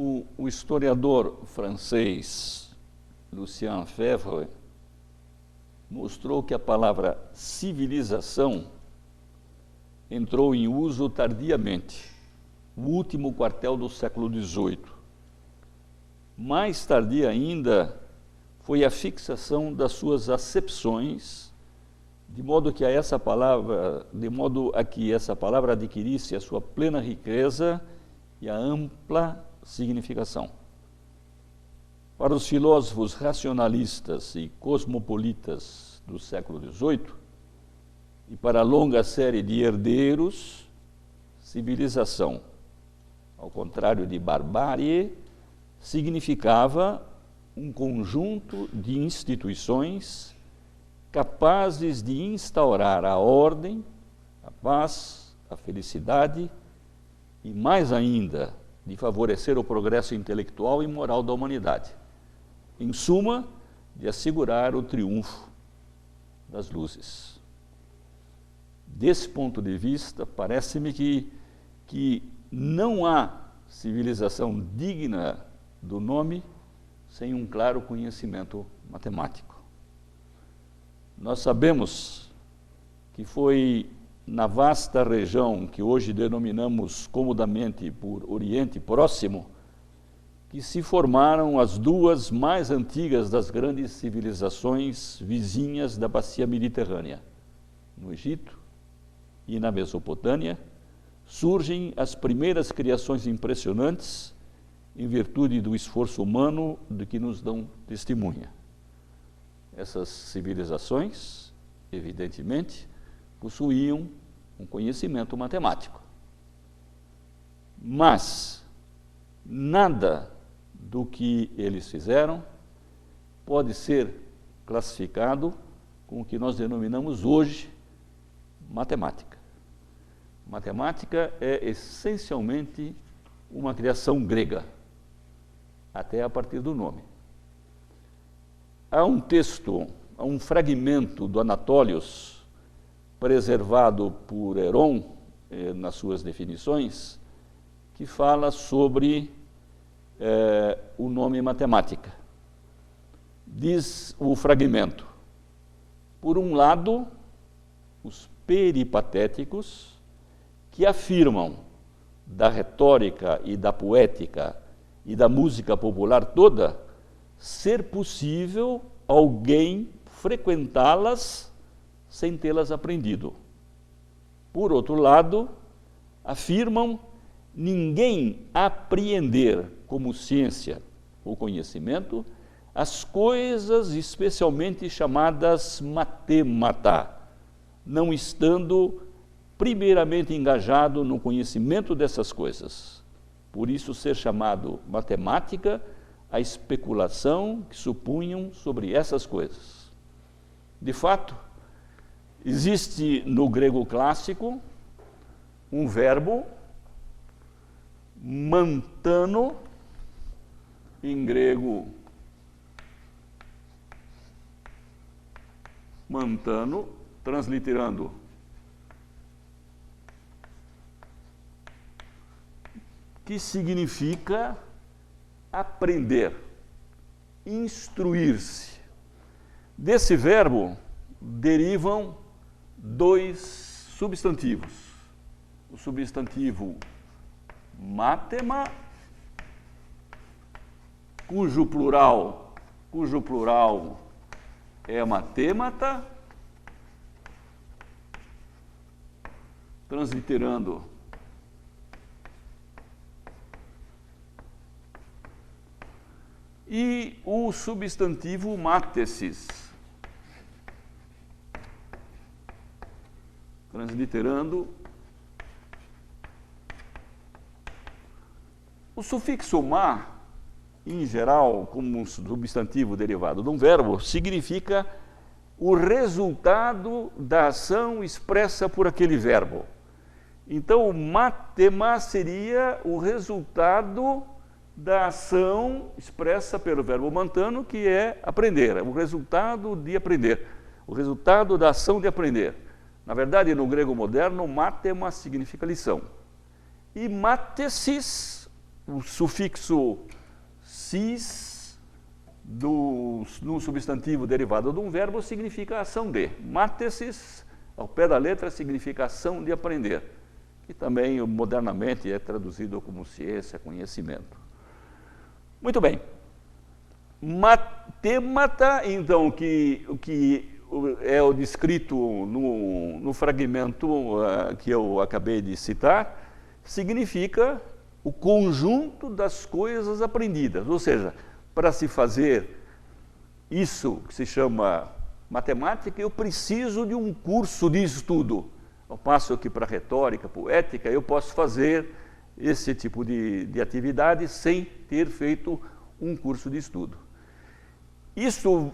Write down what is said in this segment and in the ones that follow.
O historiador francês Lucien Febvre mostrou que a palavra civilização entrou em uso tardiamente, no último quartel do século XVIII. Mais tardia ainda foi a fixação das suas acepções, de modo a que essa palavra adquirisse a sua plena riqueza e a ampla significação. Para os filósofos racionalistas e cosmopolitas do século XVIII, e para a longa série de herdeiros, civilização, ao contrário de barbárie, significava um conjunto de instituições capazes de instaurar a ordem, a paz, a felicidade e, mais ainda, de favorecer o progresso intelectual e moral da humanidade. Em suma, de assegurar o triunfo das luzes. Desse ponto de vista, parece-me que não há civilização digna do nome sem um claro conhecimento matemático. Nós sabemos que foi na vasta região que hoje denominamos comodamente por Oriente Próximo que se formaram as duas mais antigas das grandes civilizações vizinhas da bacia mediterrânea. No Egito e na Mesopotâmia surgem as primeiras criações impressionantes em virtude do esforço humano de que nos dão testemunha. Essas civilizações, evidentemente, possuíam um conhecimento matemático. Mas nada do que eles fizeram pode ser classificado com o que nós denominamos hoje matemática. Matemática é essencialmente uma criação grega, até a partir do nome. Há um texto, há um fragmento do Anatólios, preservado por Heron, nas suas definições, que fala sobre o nome matemática. Diz o fragmento: por um lado, os peripatéticos que afirmam da retórica e da poética e da música popular toda ser possível alguém frequentá-las sem tê-las aprendido. Por outro lado, afirmam ninguém apreender como ciência ou conhecimento as coisas especialmente chamadas matemata, não estando primeiramente engajado no conhecimento dessas coisas. Por isso ser chamado matemática a especulação que supunham sobre essas coisas. De fato, existe no grego clássico um verbo mantano, em grego mantano, transliterando que significa aprender, instruir-se. Desse verbo derivam dois substantivos. O substantivo matema, cujo plural é matemata, transliterando e o substantivo matesis, transliterando. O sufixo ma, em geral, como um substantivo derivado de um verbo, significa o resultado da ação expressa por aquele verbo. Então, o matema seria o resultado da ação expressa pelo verbo mantano, que é aprender, o resultado de aprender, o resultado da ação de aprender. Na verdade, no grego moderno, matema significa lição. E matesis o sufixo cis no substantivo derivado de um verbo significa ação de. Mátesis, ao pé da letra, significa ação de aprender, que também modernamente é traduzido como ciência, conhecimento. Muito bem. Matemata, então, que é o descrito no fragmento que eu acabei de citar, significa o conjunto das coisas aprendidas. Ou seja, para se fazer isso que se chama matemática, eu preciso de um curso de estudo. Ao passo que para retórica, poética, eu posso fazer esse tipo de atividade sem ter feito um curso de estudo. Isso,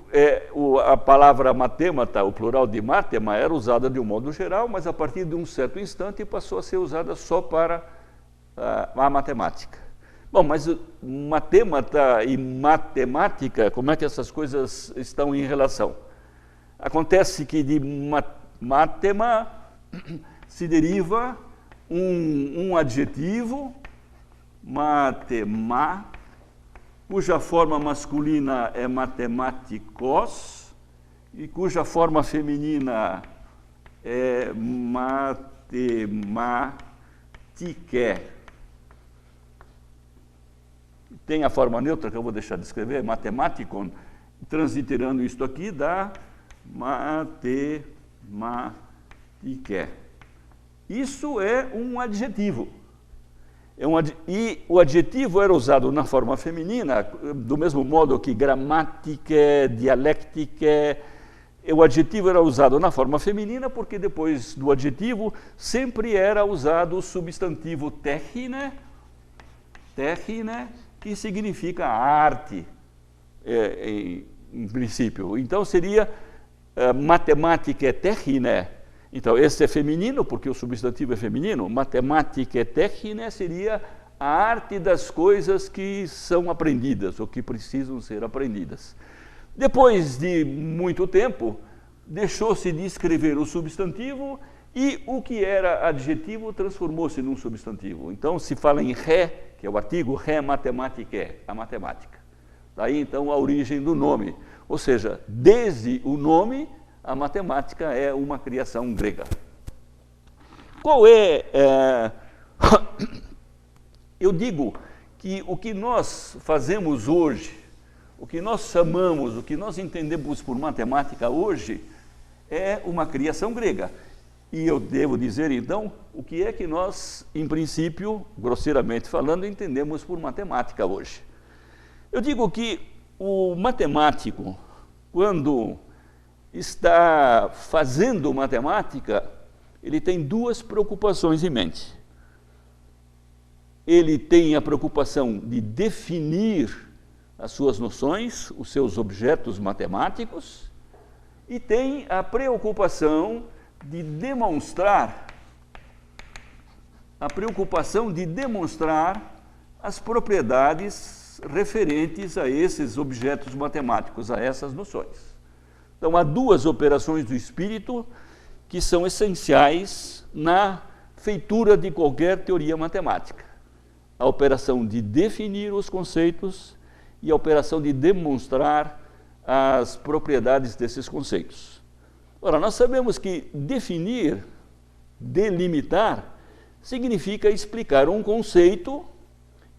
a palavra matemata, o plural de matema, era usada de um modo geral, mas a partir de um certo instante passou a ser usada só para a matemática. Bom, mas matemata e matemática, como é que essas coisas estão em relação? Acontece que de matema se deriva um adjetivo, matema, cuja forma masculina é matematikos e cuja forma feminina é matematike. Tem a forma neutra que eu vou deixar de escrever, matematikon, transliterando isto aqui dá matematike. Isso é um adjetivo. E o adjetivo era usado na forma feminina, do mesmo modo que gramática, dialéctica. O adjetivo era usado na forma feminina porque depois do adjetivo sempre era usado o substantivo techne, que significa arte, em princípio. Então seria matemática techne. Então, esse é feminino, porque o substantivo é feminino. Matemática techne seria a arte das coisas que são aprendidas, ou que precisam ser aprendidas. Depois de muito tempo, deixou-se de escrever o substantivo e o que era adjetivo transformou-se num substantivo. Então, se fala em ré, que é o artigo ré matematicae, a matemática. Daí, então, a origem do nome. Ou seja, desde o nome, a matemática é uma criação grega. Qual eu digo que o que nós fazemos hoje, o que nós chamamos, o que nós entendemos por matemática hoje, é uma criação grega. E eu devo dizer, então, o que é que nós, em princípio, grosseiramente falando, entendemos por matemática hoje. Eu digo que o matemático, quando está fazendo matemática, ele tem duas preocupações em mente. Ele tem a preocupação de definir as suas noções, os seus objetos matemáticos, e tem a preocupação de demonstrar as propriedades referentes a esses objetos matemáticos, a essas noções. Então, há duas operações do espírito que são essenciais na feitura de qualquer teoria matemática. A operação de definir os conceitos e a operação de demonstrar as propriedades desses conceitos. Ora, nós sabemos que definir, delimitar, significa explicar um conceito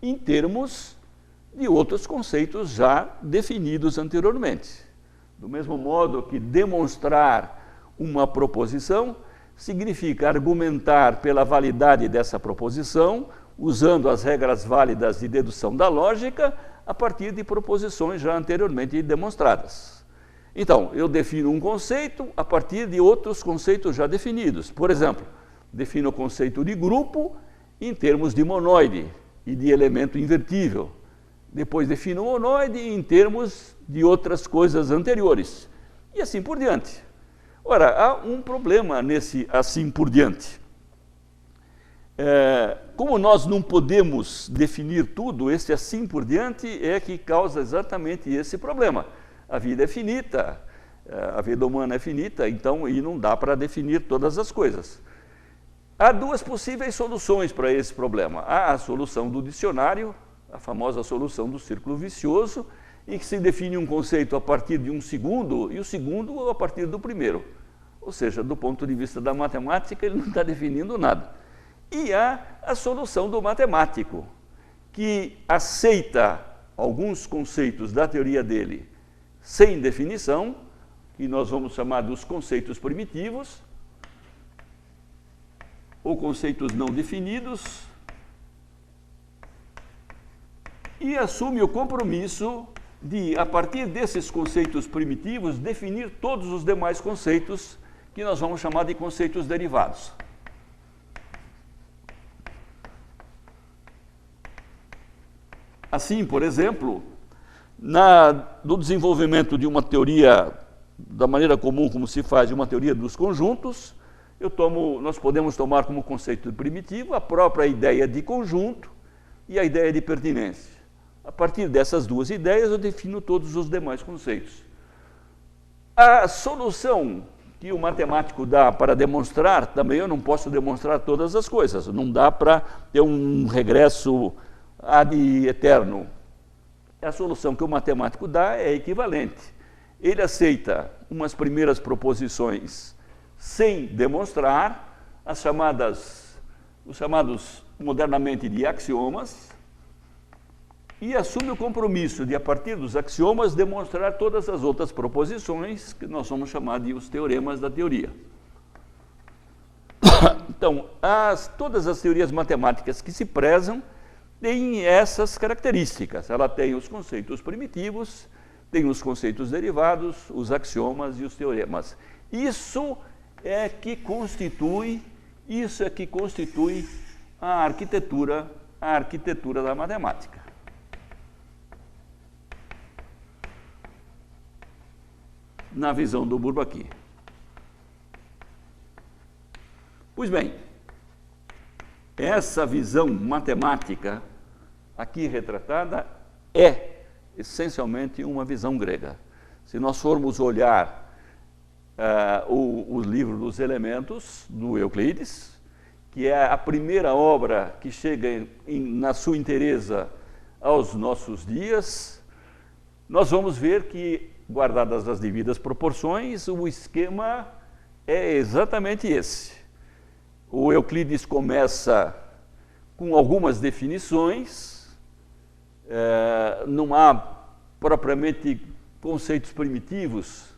em termos de outros conceitos já definidos anteriormente. Do mesmo modo que demonstrar uma proposição significa argumentar pela validade dessa proposição, usando as regras válidas de dedução da lógica, a partir de proposições já anteriormente demonstradas. Então, eu defino um conceito a partir de outros conceitos já definidos. Por exemplo, defino o conceito de grupo em termos de monoide e de elemento invertível. Depois defino o monoide em termos de outras coisas anteriores. E assim por diante. Ora, há um problema nesse assim por diante. Como nós não podemos definir tudo, esse assim por diante é que causa exatamente esse problema. A vida é finita, a vida humana é finita, então, e não dá para definir todas as coisas. há duas possíveis soluções para esse problema. Há a solução do dicionário, a famosa solução do círculo vicioso, em que se define um conceito a partir de um segundo, e o segundo a partir do primeiro. Ou seja, do ponto de vista da matemática, ele não está definindo nada. E há a solução do matemático, que aceita alguns conceitos da teoria dele sem definição, que nós vamos chamar dos conceitos primitivos, ou conceitos não definidos, e assume o compromisso de, a partir desses conceitos primitivos, definir todos os demais conceitos que nós vamos chamar de conceitos derivados. Assim, por exemplo, no desenvolvimento de uma teoria, da maneira comum como se faz, de uma teoria dos conjuntos, nós podemos tomar como conceito primitivo a própria ideia de conjunto e a ideia de pertinência. A partir dessas duas ideias, eu defino todos os demais conceitos. A solução que o matemático dá para demonstrar, também eu não posso demonstrar todas as coisas, não dá para ter um regresso ad eterno. A solução que o matemático dá é equivalente. Ele aceita umas primeiras proposições sem demonstrar, os chamados modernamente de axiomas, e assume o compromisso de, a partir dos axiomas, demonstrar todas as outras proposições, que nós vamos chamar de os teoremas da teoria. Então, todas as teorias matemáticas que se prezam têm essas características. Ela tem os conceitos primitivos, tem os conceitos derivados, os axiomas e os teoremas. Isso é que constitui a arquitetura da matemática. Na visão do Bourbaki. Pois bem, essa visão matemática aqui retratada é essencialmente uma visão grega. Se nós formos olhar o livro dos elementos, do Euclides, que é a primeira obra que chega na sua inteireza aos nossos dias, nós vamos ver que, guardadas as devidas proporções, o esquema é exatamente esse. O Euclides começa com algumas definições, não há propriamente conceitos primitivos,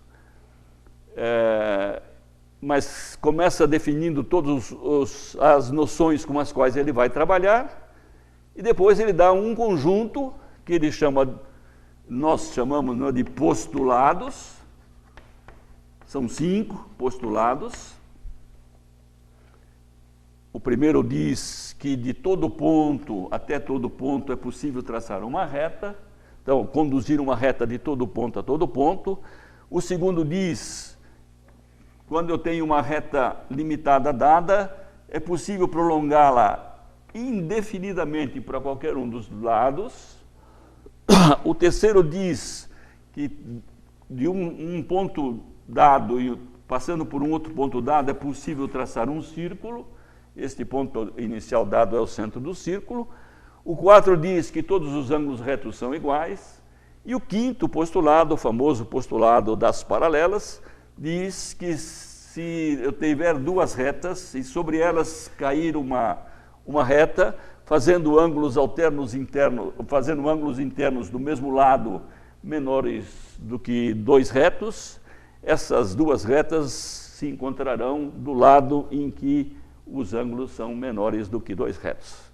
mas começa definindo todas as noções com as quais ele vai trabalhar, e depois ele dá um conjunto que ele nós chamamos de postulados. São 5 postulados. O primeiro diz que de todo ponto até todo ponto é possível traçar uma reta, então conduzir uma reta de todo ponto a todo ponto. O segundo diz, quando eu tenho uma reta limitada dada, é possível prolongá-la indefinidamente para qualquer um dos lados. O terceiro diz que de um ponto dado e passando por um outro ponto dado é possível traçar um círculo. Este ponto inicial dado é o centro do círculo. O 4 diz que todos os ângulos retos são iguais. E o quinto postulado, o famoso postulado das paralelas, diz que se eu tiver duas retas e sobre elas cair uma reta, fazendo ângulos internos do mesmo lado menores do que 2 retos, essas duas retas se encontrarão do lado em que os ângulos são menores do que 2 retos.